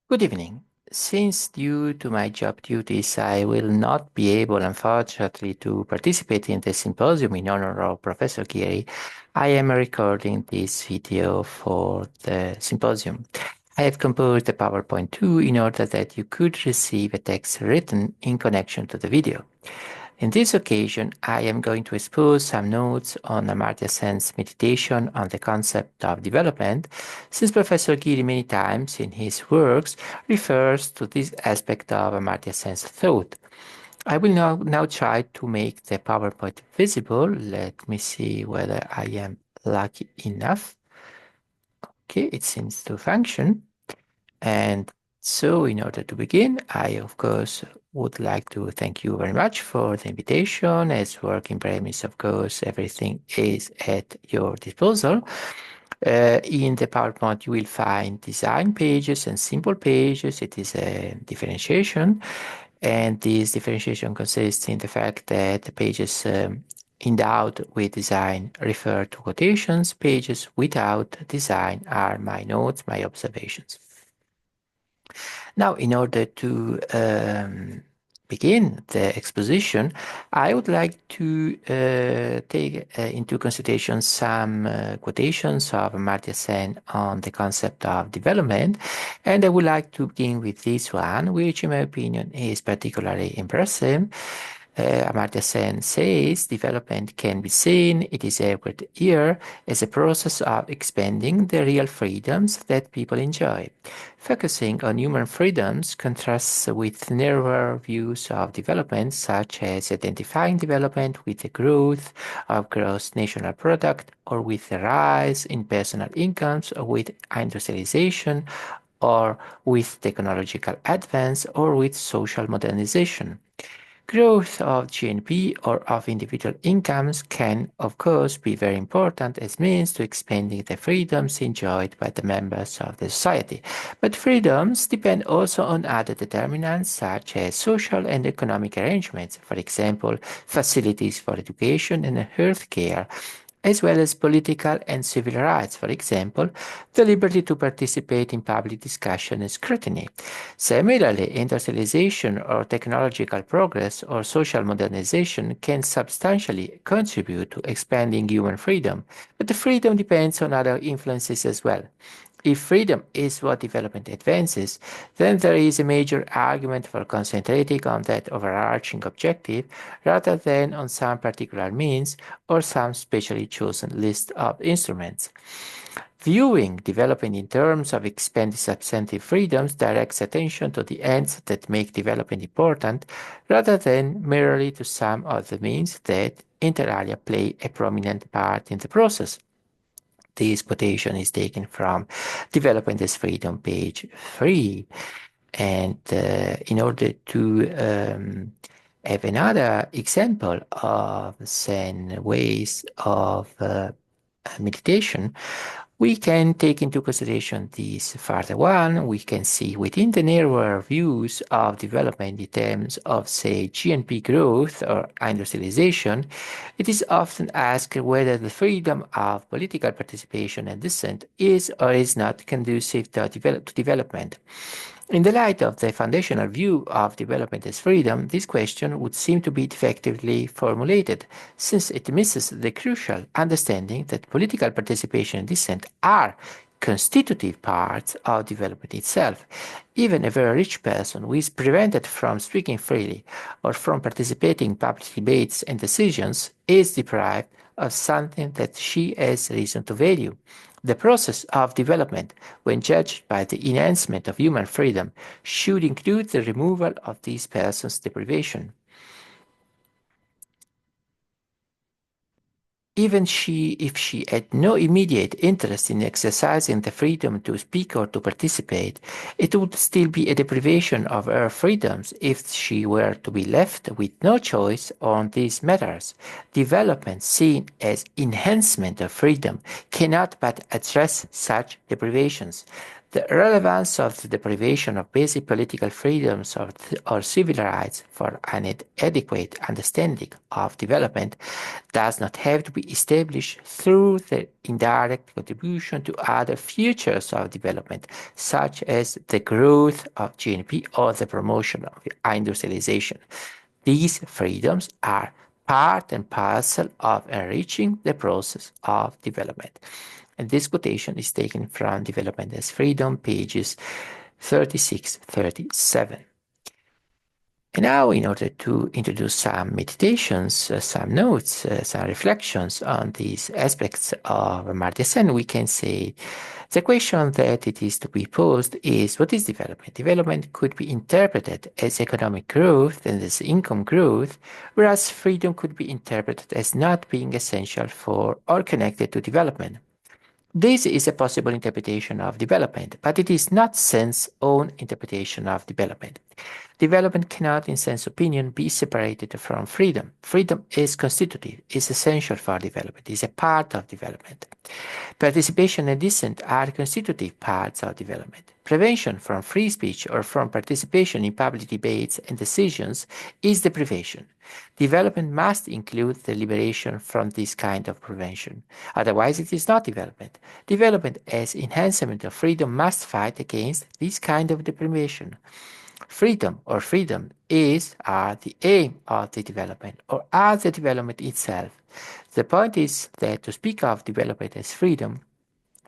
Good evening. Since due to my job duties, I will not be able, unfortunately, to participate in the symposium in honor of Professor Giri, I am recording this video for the symposium. I have composed a PowerPoint too in order that you could receive a text written in connection to the video. In this occasion, I am going to expose some notes on Amartya Sen's meditation on the concept of development, since Professor Giri many times in his works refers to this aspect of Amartya Sen's thought. I will now try to make the PowerPoint visible. Let me see whether I am lucky enough. Okay, it seems to function. And so, in order to begin, I, of course, would like to thank you very much for the invitation. As working premise, of course, everything is at your disposal. In the PowerPoint, you will find design pages and simple pages. It is a differentiation. And this differentiation consists in the fact that the pages endowed with design refer to quotations. Pages without design are my notes, my observations. Now, in order to begin the exposition, I would like to take into consideration some quotations of Amartya Sen on the concept of development, and I would like to begin with this one, which in my opinion is particularly impressive. Amartya Sen says development can be seen, it is everywhere here, as a process of expanding the real freedoms that people enjoy. Focusing on human freedoms contrasts with narrower views of development, such as identifying development with the growth of gross national product, or with the rise in personal incomes, or with industrialization, or with technological advance, or with social modernization. Growth of GNP or of individual incomes can, of course, be very important as means to expanding the freedoms enjoyed by the members of the society. But freedoms depend also on other determinants such as social and economic arrangements, for example, facilities for education and health care, as well as political and civil rights, for example, the liberty to participate in public discussion and scrutiny. Similarly, industrialization or technological progress or social modernization can substantially contribute to expanding human freedom, but the freedom depends on other influences as well. If freedom is what development advances, then there is a major argument for concentrating on that overarching objective rather than on some particular means or some specially chosen list of instruments. Viewing development in terms of expanded substantive freedoms directs attention to the ends that make development important rather than merely to some of the means that, inter alia, play a prominent part in the process. This quotation is taken from Development as Freedom, page 3. And in order to have another example of Zen ways of meditation, we can take into consideration this further one. We can see within the narrower views of development in terms of, say, GNP growth or industrialization, it is often asked whether the freedom of political participation and dissent is or is not conducive to development. In the light of the foundational view of development as freedom, this question would seem to be defectively formulated, since it misses the crucial understanding that political participation and dissent are constitutive parts of development itself. Even a very rich person who is prevented from speaking freely or from participating in public debates and decisions is deprived of something that she has reason to value. The process of development, when judged by the enhancement of human freedom, should include the removal of this person's deprivation. Even if she had no immediate interest in exercising the freedom to speak or to participate, it would still be a deprivation of her freedoms if she were to be left with no choice on these matters. Development, seen as enhancement of freedom, cannot but address such deprivations. The relevance of the deprivation of basic political freedoms or civil rights for an adequate understanding of development does not have to be established through the indirect contribution to other features of development, such as the growth of GNP or the promotion of industrialization. These freedoms are part and parcel of enriching the process of development. And this quotation is taken from Development as Freedom, pages 36-37. And now, in order to introduce some meditations, some notes, some reflections on these aspects of Amartya Sen, we can say the question that it is to be posed is, what is development? Development could be interpreted as economic growth and as income growth, whereas freedom could be interpreted as not being essential for or connected to development. This is a possible interpretation of development, but it is not Sen's own interpretation of development. Development cannot, in Sen's opinion, be separated from freedom. Freedom is constitutive, is essential for development, is a part of development. Participation and dissent are constitutive parts of development. Prevention from free speech or from participation in public debates and decisions is deprivation. Development must include the liberation from this kind of prevention. Otherwise, it is not development. Development as enhancement of freedom must fight against this kind of deprivation. Freedom or freedom is the aim of the development or as the development itself. The point is that to speak of development as freedom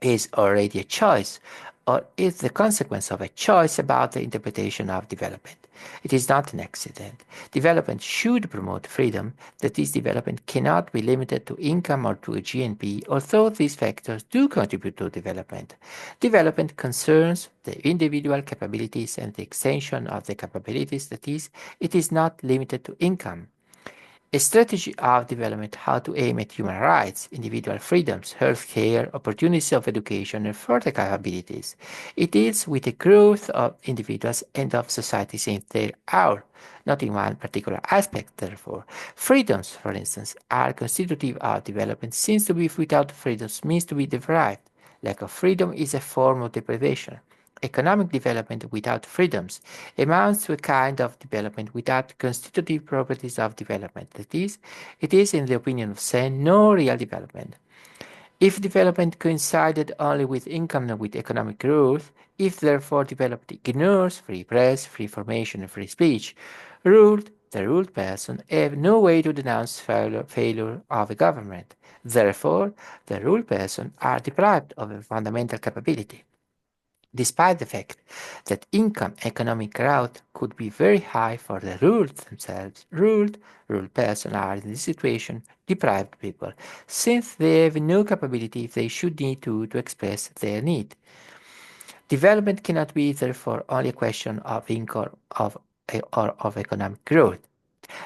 is already a choice or is the consequence of a choice about the interpretation of development. It is not an accident. Development should promote freedom, that this development cannot be limited to income or to a GNP, although these factors do contribute to development. Development concerns the individual capabilities and the extension of the capabilities, that is, it is not limited to income. A strategy of development how to aim at human rights, individual freedoms, healthcare, opportunities of education, and further capabilities. It deals with the growth of individuals and of societies in their hour, not in one particular aspect, therefore. Freedoms, for instance, are constitutive of development, since to be without freedoms means to be deprived. Lack of freedom is a form of deprivation. Economic development without freedoms amounts to a kind of development without constitutive properties of development. That is, it is, in the opinion of Sen, no real development. If development coincided only with income and with economic growth, if therefore development ignores free press, free formation, and free speech, the ruled person have no way to denounce failure of a government. Therefore, the ruled person are deprived of a fundamental capability. Despite the fact that income economic growth could be very high for the ruled themselves, ruled persons are in this situation deprived people, since they have no capability if they should need to express their need. Development cannot be therefore only a question of income or of economic growth.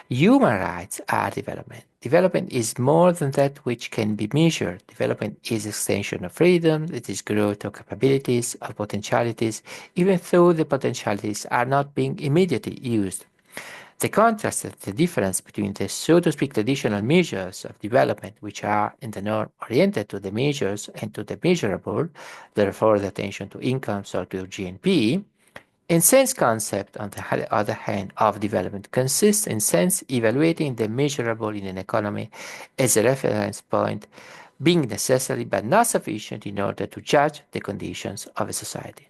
Human rights are development. Development is more than that which can be measured. Development is extension of freedom, it is growth of capabilities, of potentialities, even though the potentialities are not being immediately used. The contrast, the difference between the, so to speak, traditional measures of development, which are in the norm oriented to the measures and to the measurable, therefore the attention to incomes or to GNP, in Sen's concept, on the other hand, of development consists in Sen's evaluating the measurable in an economy as a reference point, being necessary but not sufficient in order to judge the conditions of a society.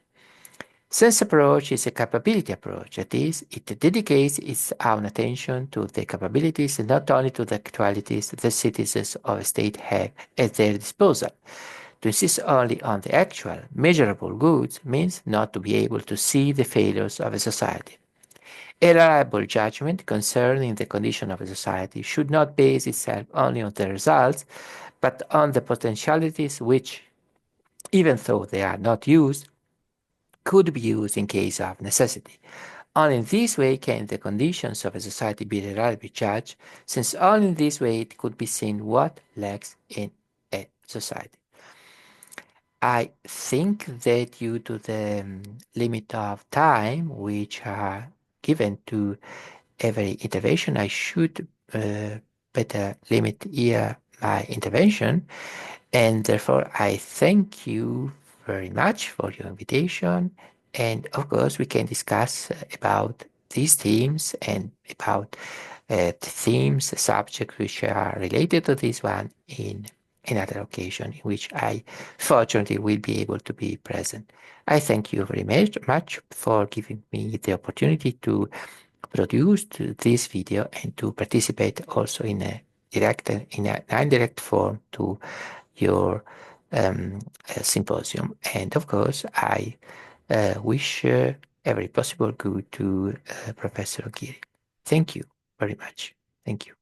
Sen's approach is a capability approach, that is, it dedicates its own attention to the capabilities and not only to the actualities the citizens of a state have at their disposal. To insist only on the actual, measurable goods means not to be able to see the failures of a society. A reliable judgment concerning the condition of a society should not base itself only on the results, but on the potentialities which, even though they are not used, could be used in case of necessity. Only in this way can the conditions of a society be reliably judged, since only in this way it could be seen what lacks in a society. I think that due to the limit of time which are given to every intervention, I should better limit here my intervention, and therefore I thank you very much for your invitation. And of course, we can discuss about these themes and about the themes, the subjects which are related to this one in another occasion in which I fortunately will be able to be present. I thank you very much for giving me the opportunity to produce this video and to participate also in a direct, in an indirect form to your symposium. And of course, I wish every possible good to Professor Giri. Thank you very much. Thank you.